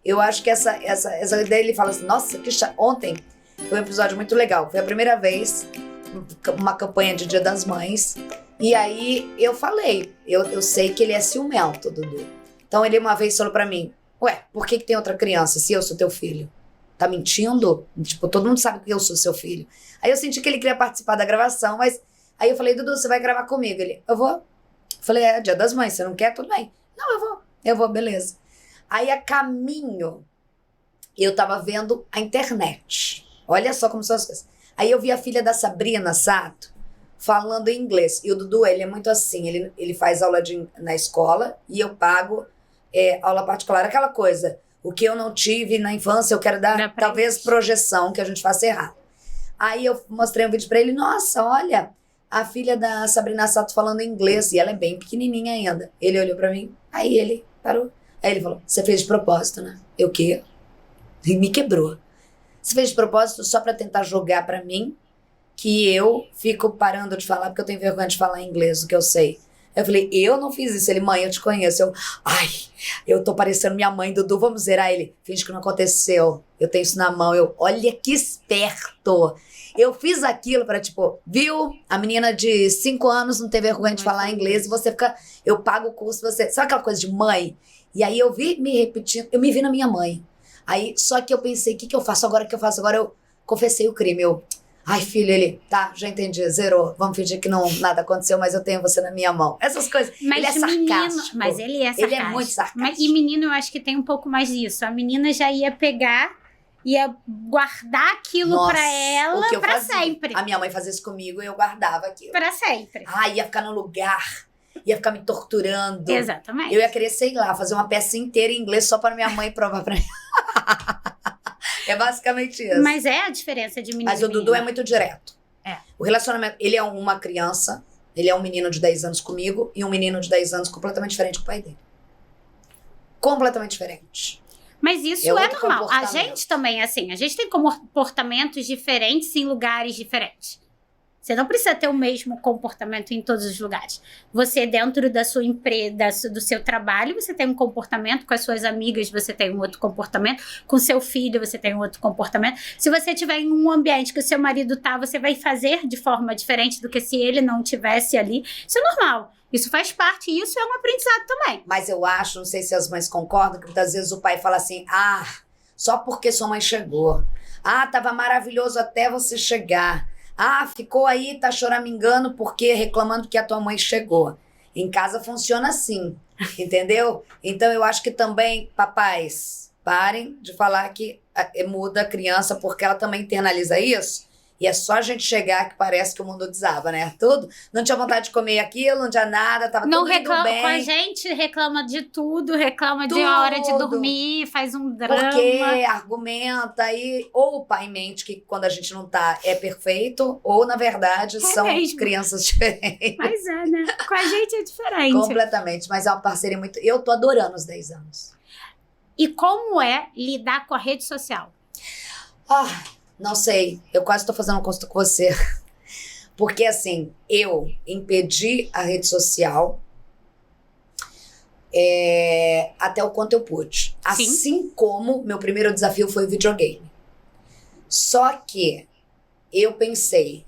Eu acho que essa ideia, ele fala assim, nossa, ontem foi um episódio muito legal. Foi a primeira vez, uma campanha de Dia das Mães. E aí eu falei, eu sei que ele é ciumento, Dudu. Então ele uma vez falou pra mim, ué, por que tem outra criança se eu sou teu filho? Tá mentindo? Tipo, todo mundo sabe que eu sou seu filho. Aí eu senti que ele queria participar da gravação, mas aí eu falei, Dudu, você vai gravar comigo? Ele, eu vou. Eu falei, Dia das Mães, você não quer? Tudo bem. Não, eu vou, beleza. Aí a caminho, eu tava vendo a internet. Olha só como são as coisas. Aí eu vi a filha da Sabrina Sato falando em inglês. E o Dudu, ele é muito assim, ele faz aula na escola e eu pago aula particular. Aquela coisa, o que eu não tive na infância, eu quero dar, talvez, projeção, que a gente faça errado. Aí eu mostrei um vídeo pra ele, nossa, olha, a filha da Sabrina Sato falando inglês, e ela é bem pequenininha ainda. Ele olhou pra mim, aí ele parou. Aí ele falou, você fez de propósito, né? Eu o quê? E me quebrou. Você fez de propósito só pra tentar jogar pra mim que eu fico parando de falar porque eu tenho vergonha de falar inglês, o que eu sei. Eu falei, eu não fiz isso. Ele, mãe, eu te conheço. Eu tô parecendo minha mãe, Dudu, vamos zerar ele. Finge que não aconteceu. Eu tenho isso na mão. Olha que esperto. Eu fiz aquilo pra, tipo, viu? A menina de 5 anos não tem vergonha de falar inglês e você fica, eu pago o curso, você... Sabe aquela coisa de mãe? E aí eu vi me repetindo, eu me vi na minha mãe. Aí, só que eu pensei, o que eu faço agora? Agora eu confessei o crime. Ai, filho, ele, tá, já entendi, zerou. Vamos fingir que nada aconteceu, mas eu tenho você na minha mão. Essas coisas. Mas ele é sarcástico. Mas ele é sarcástico. Ele é muito sarcástico. E menino, eu acho que tem um pouco mais disso. A menina já ia pegar, ia guardar aquilo pra ela pra sempre. A minha mãe fazia isso comigo e eu guardava aquilo. Pra sempre. Ia ficar no lugar, ia ficar me torturando. Exatamente. Eu ia querer, sei lá, fazer uma peça inteira em inglês só pra minha mãe provar pra mim. É basicamente isso. Mas é a diferença de menino. Mas o Dudu é muito direto. É. O relacionamento, ele é uma criança, ele é um menino de 10 anos comigo e um menino de 10 anos completamente diferente com o pai dele. Completamente diferente. Mas isso é normal. A gente também é assim. A gente tem comportamentos diferentes em lugares diferentes. Você não precisa ter o mesmo comportamento em todos os lugares. Você, dentro da sua empresa, do seu trabalho, você tem um comportamento, com as suas amigas você tem um outro comportamento, com seu filho você tem um outro comportamento. Se você estiver em um ambiente que o seu marido tá, você vai fazer de forma diferente do que se ele não estivesse ali. Isso é normal. Isso faz parte e isso é um aprendizado também. Mas eu acho, não sei se as mães concordam, que muitas vezes o pai fala assim, só porque sua mãe chegou. Tava maravilhoso até você chegar. Ficou aí, tá choramingando porque reclamando que a tua mãe chegou. Em casa funciona assim, entendeu? Então eu acho que também, papais, parem de falar que muda a criança porque ela também internaliza isso. E é só a gente chegar que parece que o mundo desaba, né? Tudo. Não tinha vontade de comer aquilo, não tinha nada, tava tudo indo bem. Com a gente reclama de tudo, reclama de a hora de dormir, faz um drama. Porque argumenta aí, ou o pai mente que quando a gente não tá é perfeito, ou na verdade são crianças diferentes. Mas né? Com a gente é diferente. Completamente, mas é uma parceria muito... Eu tô adorando os 10 anos. E como é lidar com a rede social? Não sei, eu quase tô fazendo uma consulta com você. Porque, assim, eu impedi a rede social até o quanto eu pude. Sim. Assim como meu primeiro desafio foi o videogame. Só que eu pensei,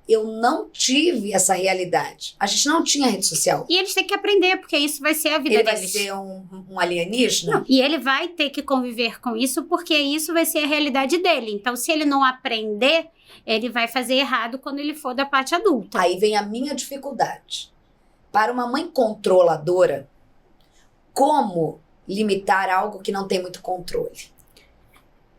eu não tive essa realidade. A gente não tinha rede social. E eles têm que aprender, porque isso vai ser a vida deles. Ele vai ser um alienígena? Não, e ele vai ter que conviver com isso, porque isso vai ser a realidade dele. Então, se ele não aprender, ele vai fazer errado quando ele for da parte adulta. Aí vem a minha dificuldade. Para uma mãe controladora, como limitar algo que não tem muito controle?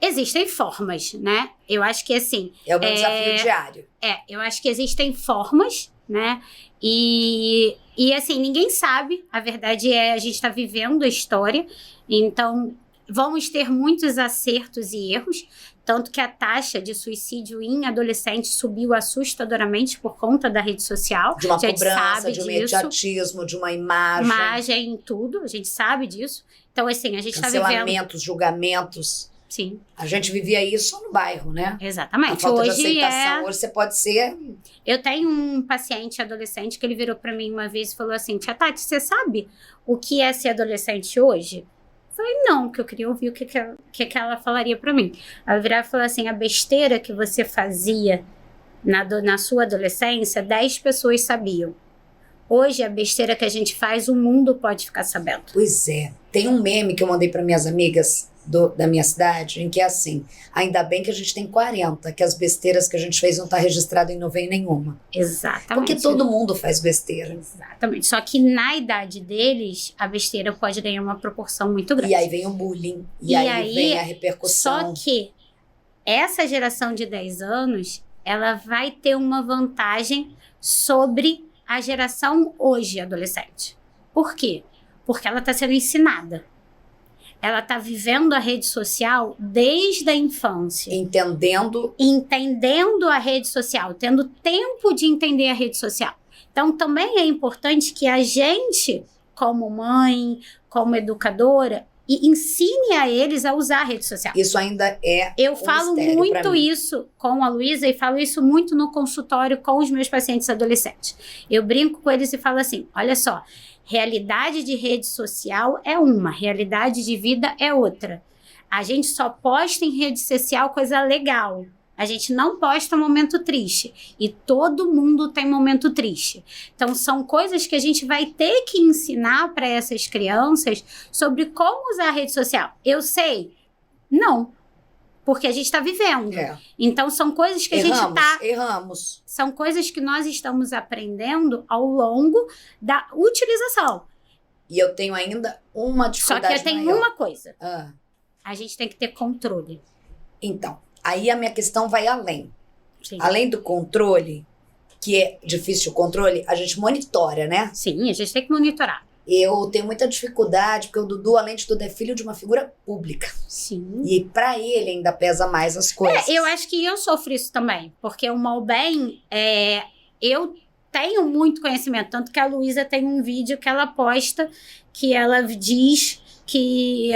Existem formas, né? Eu acho que assim... É o meu desafio diário. Eu acho que existem formas, né? E assim, ninguém sabe. A verdade a gente está vivendo a história. Então, vamos ter muitos acertos e erros. Tanto que a taxa de suicídio em adolescentes subiu assustadoramente por conta da rede social. De uma cobrança, de um imediatismo, de uma imagem. Imagem, tudo. A gente sabe disso. Então, assim, a gente está vivendo... Cancelamentos, julgamentos. Sim. A gente vivia isso no bairro, né? Exatamente. A falta de aceitação. Hoje você pode ser... Eu tenho um paciente adolescente que ele virou pra mim uma vez e falou assim, tia Tati, você sabe o que é ser adolescente hoje? Falei, não, que eu queria ouvir o que ela falaria pra mim. Ela virava e falou assim, a besteira que você fazia na sua adolescência, 10 pessoas sabiam. Hoje, a besteira que a gente faz, o mundo pode ficar sabendo. Pois é. Tem um meme que eu mandei para minhas amigas da minha cidade, em que é assim, ainda bem que a gente tem 40, que as besteiras que a gente fez não tá registrado em nuvem nenhuma. Exatamente. Porque todo mundo faz besteira. Exatamente. Só que na idade deles, a besteira pode ganhar uma proporção muito grande. E aí vem o bullying, e aí vem a repercussão. Só que essa geração de 10 anos, ela vai ter uma vantagem sobre a geração hoje adolescente. Por quê? Porque ela está sendo ensinada. Ela está vivendo a rede social desde a infância. Entendendo a rede social, tendo tempo de entender a rede social. Então, também é importante que a gente, como mãe, como educadora, ensine a eles a usar a rede social. Isso ainda é Eu falo muito isso com a Luísa e falo isso muito no consultório com os meus pacientes adolescentes. Eu brinco com eles e falo assim, olha só, realidade de rede social é uma, realidade de vida é outra. A gente só posta em rede social coisa legal. A gente não posta momento triste. E todo mundo tem momento triste. Então, são coisas que a gente vai ter que ensinar para essas crianças sobre como usar a rede social. Eu sei? Não. Porque a gente está vivendo. É. Então, são coisas que Erramos. São coisas que nós estamos aprendendo ao longo da utilização. E eu tenho ainda uma dificuldade maior. Só que eu tenho uma coisa. Ah. A gente tem que ter controle. Então, aí a minha questão vai além. Sim. Além do controle, que é difícil o controle, a gente monitora, né? Sim, a gente tem que monitorar. Eu tenho muita dificuldade, porque o Dudu, além de tudo, é filho de uma figura pública. Sim. E pra ele ainda pesa mais as coisas. Eu acho que eu sofro isso também. Porque o Malbem, eu tenho muito conhecimento. Tanto que a Luísa tem um vídeo que ela posta, que ela diz que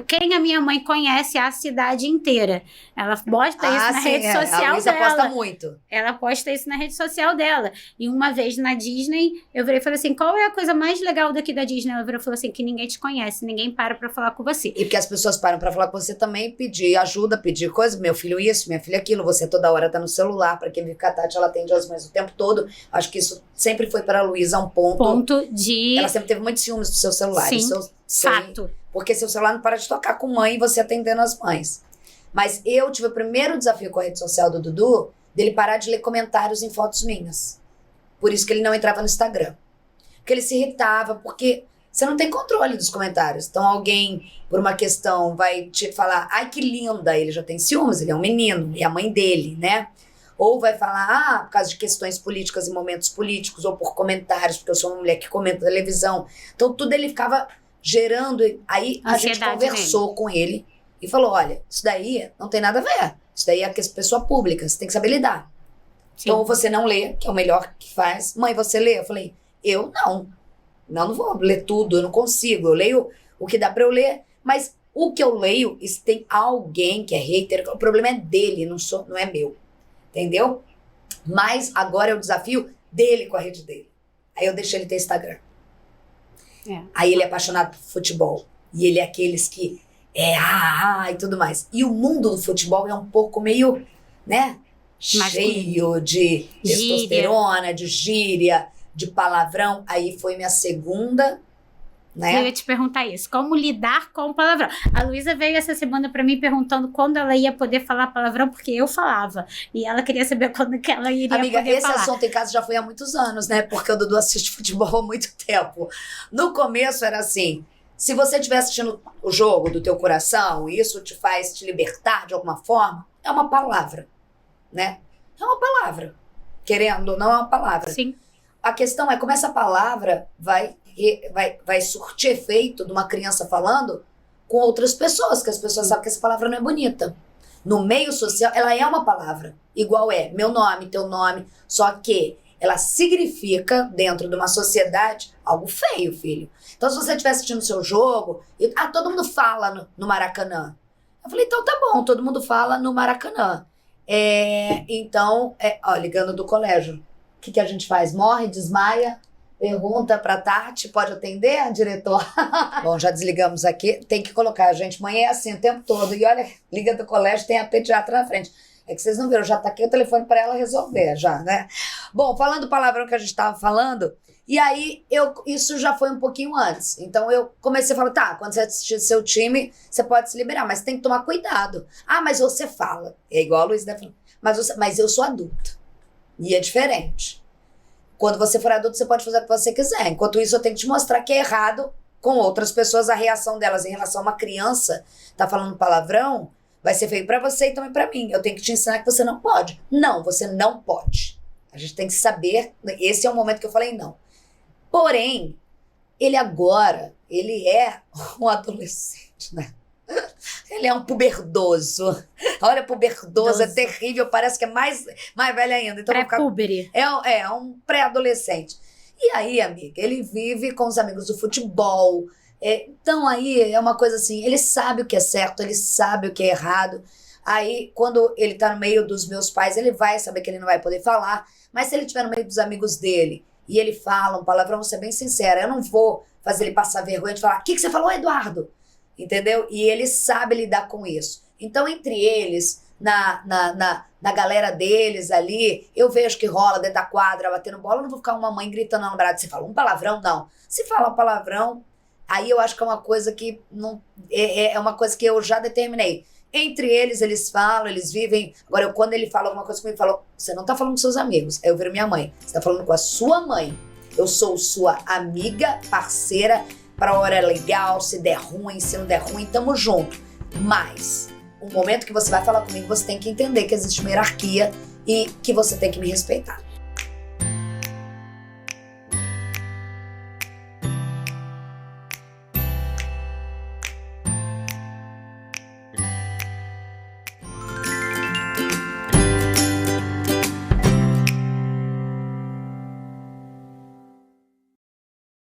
quem a minha mãe conhece a cidade inteira. Ela posta isso na rede social a Luísa dela. posta muito. Ela posta isso na rede social dela. E uma vez na Disney, eu virei e falei assim, qual é a coisa mais legal daqui da Disney? Ela virou e falou assim, que ninguém te conhece, ninguém para pra falar com você. E porque as pessoas param pra falar com você também, pedir ajuda, pedir coisa, meu filho isso, minha filha aquilo, você toda hora tá no celular, pra quem vive com a Tati, ela atende as mães o tempo todo. Acho que isso sempre foi para a Luísa um ponto de... Ela sempre teve muitos ciúmes do seu celular. Sim, isso fato. Porque seu celular não para de tocar com mãe e você atendendo as mães. Mas eu tive o primeiro desafio com a rede social do Dudu, dele parar de ler comentários em fotos minhas. Por isso que ele não entrava no Instagram. Porque ele se irritava, porque você não tem controle dos comentários. Então alguém, por uma questão, vai te falar, ai que linda, ele já tem ciúmes, ele é um menino, e a mãe dele, né? Ou vai falar, por causa de questões políticas e momentos políticos, ou por comentários, porque eu sou uma mulher que comenta televisão. Então tudo ele ficava gerando. Aí a gente conversou com ele e falou, olha, isso daí não tem nada a ver. Isso daí é pessoa pública, você tem que saber lidar. Sim. Então você não lê, que é o melhor que faz. Mãe, você lê? Eu falei, eu não. Não vou ler tudo, eu não consigo. Eu leio o que dá pra eu ler, mas o que eu leio, se tem alguém que é hater, o problema é dele, não é meu. Entendeu? Mas agora é o desafio dele com a rede dele. Aí eu deixei ele ter Instagram. Aí ele é apaixonado por futebol. E ele é aqueles que e tudo mais. E o mundo do futebol é um pouco meio, né? Cheio de testosterona, de gíria, de palavrão. Aí foi minha segunda, né? Eu ia te perguntar isso. Como lidar com o palavrão? A Luísa veio essa semana pra mim perguntando quando ela ia poder falar palavrão, porque eu falava. E ela queria saber quando que ela iria poder falar. Amiga, esse assunto em casa já foi há muitos anos, né? Porque o Dudu assiste futebol há muito tempo. No começo era assim, se você estiver assistindo o jogo do teu coração, e isso te faz te libertar de alguma forma, é uma palavra, né? É uma palavra. Querendo ou não, é uma palavra. Sim. A questão é como essa palavra vai surtir efeito de uma criança falando com outras pessoas, que as pessoas sabem que essa palavra não é bonita. No meio social, ela é uma palavra. Igual é meu nome, teu nome, só que ela significa, dentro de uma sociedade, algo feio, filho. Então, se você estiver assistindo o seu jogo, todo mundo fala no Maracanã. Eu falei, então tá bom, todo mundo fala no Maracanã. Então, ligando do colégio, o que a gente faz? Morre, desmaia Pergunta pra Tati, pode atender, diretor? Bom, já desligamos aqui. Tem que colocar, gente. Mãe é assim o tempo todo. E olha, liga do colégio, tem a pediatra na frente. É que vocês não viram, já tá aqui o telefone pra ela resolver, já, né? Bom, falando o palavrão que a gente tava falando, e aí isso já foi um pouquinho antes. Então eu comecei a falar, tá, quando você assistir seu time, você pode se liberar, mas tem que tomar cuidado. Ah, mas você fala. É igual a Luiz falando. Mas eu sou adulta. E é diferente. Quando você for adulto, você pode fazer o que você quiser. Enquanto isso, eu tenho que te mostrar que é errado com outras pessoas, a reação delas em relação a uma criança, tá falando palavrão, vai ser feio pra você e também pra mim. Eu tenho que te ensinar que você não pode. Não, você não pode. A gente tem que saber, esse é o momento que eu falei não. Porém, ele é um adolescente, né? Ele é um puberdoso. Olha, puberdoso, é terrível, parece que é mais velho ainda. Então, pré-púbere. É um pré-adolescente. E aí, amiga, ele vive com os amigos do futebol. Então, aí é uma coisa assim, ele sabe o que é certo, ele sabe o que é errado. Aí, quando ele tá no meio dos meus pais, ele vai saber que ele não vai poder falar. Mas se ele estiver no meio dos amigos dele e ele fala um palavrão, vou ser bem sincera, eu não vou fazer ele passar vergonha de falar, o que você falou, Eduardo? Entendeu? E ele sabe lidar com isso. Então, entre eles, na galera deles ali, eu vejo que rola dentro da quadra, batendo bola, eu não vou ficar uma mãe gritando no braço, você fala um palavrão? Não. Se fala um palavrão, aí eu acho que é uma coisa que não é uma coisa que eu já determinei. Entre eles falam, eles vivem. Agora, quando ele fala alguma coisa comigo, ele fala, você não tá falando com seus amigos. Aí eu viro minha mãe. Você tá falando com a sua mãe. Eu sou sua amiga, parceira, pra hora legal, se der ruim, se não der ruim, tamo junto. Mas, o momento que você vai falar comigo, você tem que entender que existe uma hierarquia e que você tem que me respeitar.